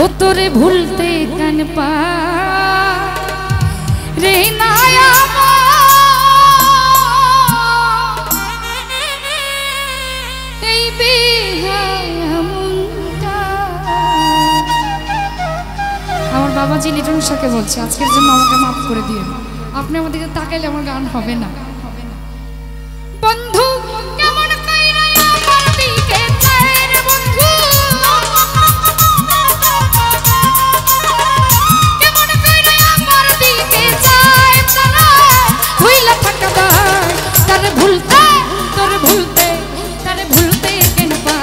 ও তোরে ভুলতে কান পা রে নায়া এই বেহায়ামুনটা। আমার বাবাজি লিটন শাকে বলছে আজকের জন্য আমাকে মাফ করে দিয়ে, আপনি আমাদেরকে তাকাইলে আমার গান হবে না। বন্ধু কেমন কইরা আমার দিকে চায় রে বন্ধু, কেমন কইরা আমার দিকে চায় তারা হইলা থাকা দায় তারে ভুলতে তোরে ভুলতে তারে ভুলতে কেন পা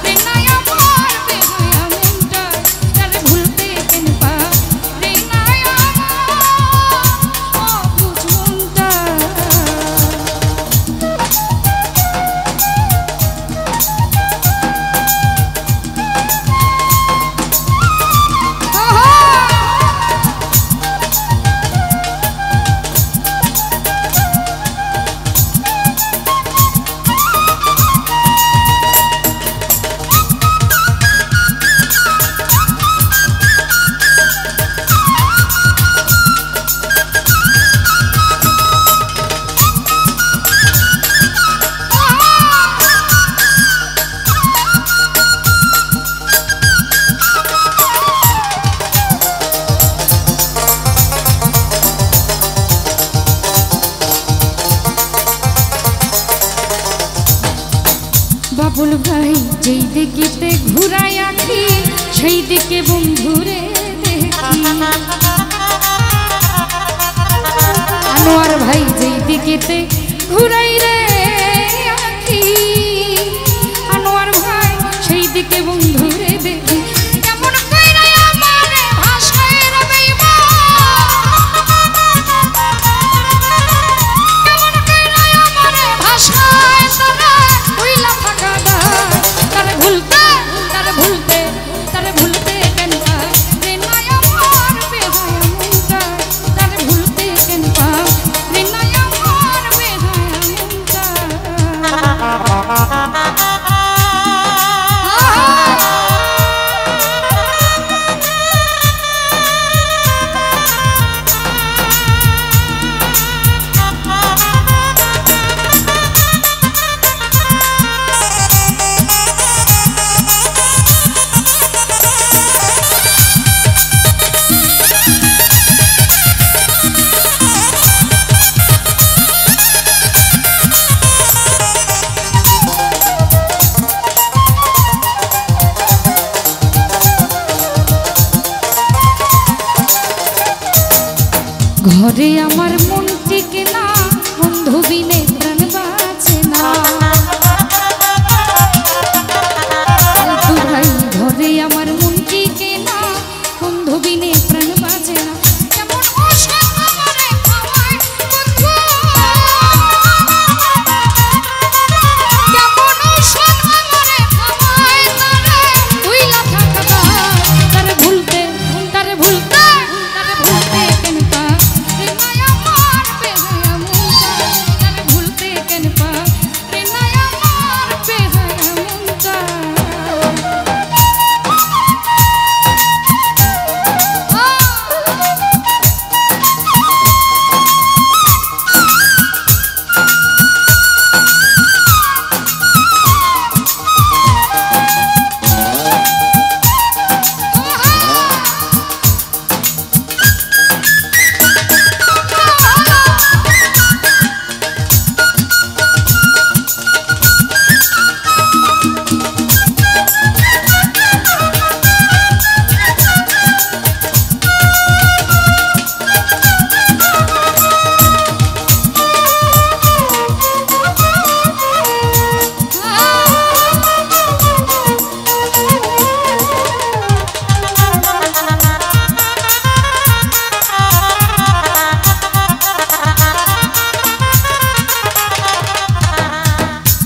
রে নাই আমার বেহায়া মনটা তারে ভুলতে কেন পা রে নাই আমার অবুঝ মনটা। বাবুল ভাই যেই দিকে ঘুরাই আঁকি সেই দিকে বন্ধুরে দেখি, আনোয়ার ভাই যেই দিকে ঘুরাই রে আঁকি আনোয়ার ভাই সেই দিকে বন্ধুরে দেখি। কেমন কইরা আমারে ভাষায় রে বেঈমান, কেমন কইরা আমারে ভাষায় তারা হইলা থাকা দায় তারে ভুলতে তারে ভুলতে তারে ভুলতে কেন পা রে নাই আমার বেহায়া মনটা তারে ভুলতে কেন পা রে নাই আমার বেহায়া মনটা। ঘরে আমার মন টিকে না বন্ধু বিনে প্রাণ বাঁচে না, ভাই ঘরে আমার মন টিকে না বন্ধু বিনে প্রাণ বাঁচে না। কেমন ওষুধ আমারে খাওয়ায় বন্ধু, কেমন ওষুধ আমারে খাওয়ায় তারে হইলা থাকা দায় তারে ভুলতে তারে ভুলতে তারে ভুলতে কেন পা রে নাই আমার বেহায়া মনটা তারে ভুলতে কেন পা রে নাই আমার বেহায়া মনটা।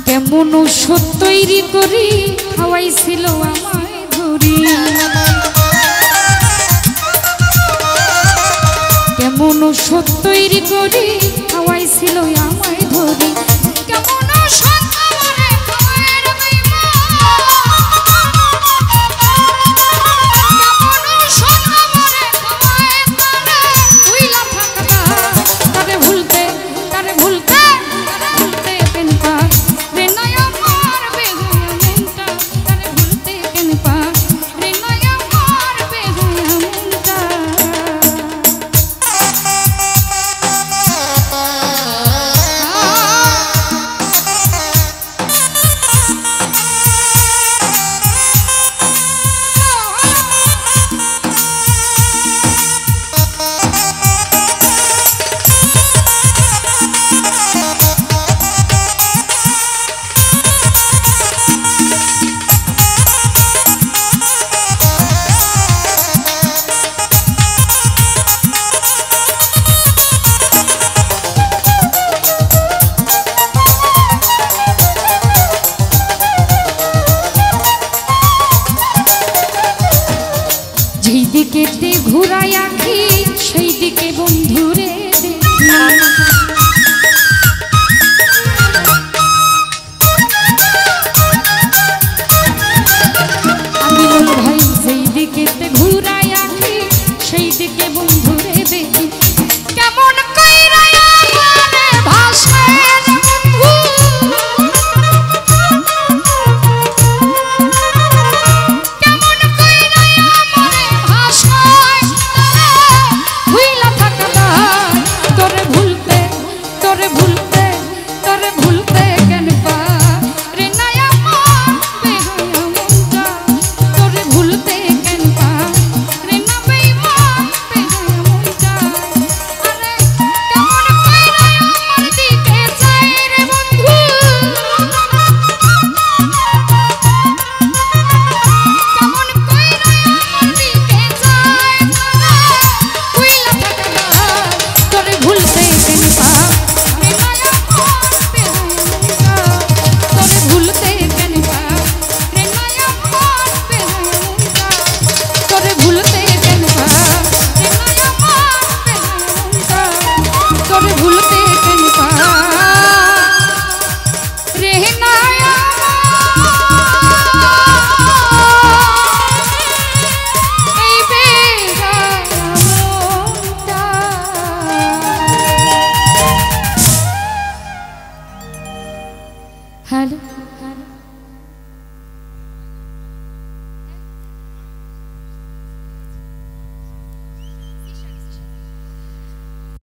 কেমন ওষুধ তৈরি করি খাওয়াইছিল আমায় ধরি, কেমন ওষুধ তৈরি করি খাওয়াইছিল আমায় ধরি। কেমন ওষুধ আমারে খাওয়ায় রে বেঈমান, যেদিকে ঘুরাই আঁকি সেই দিক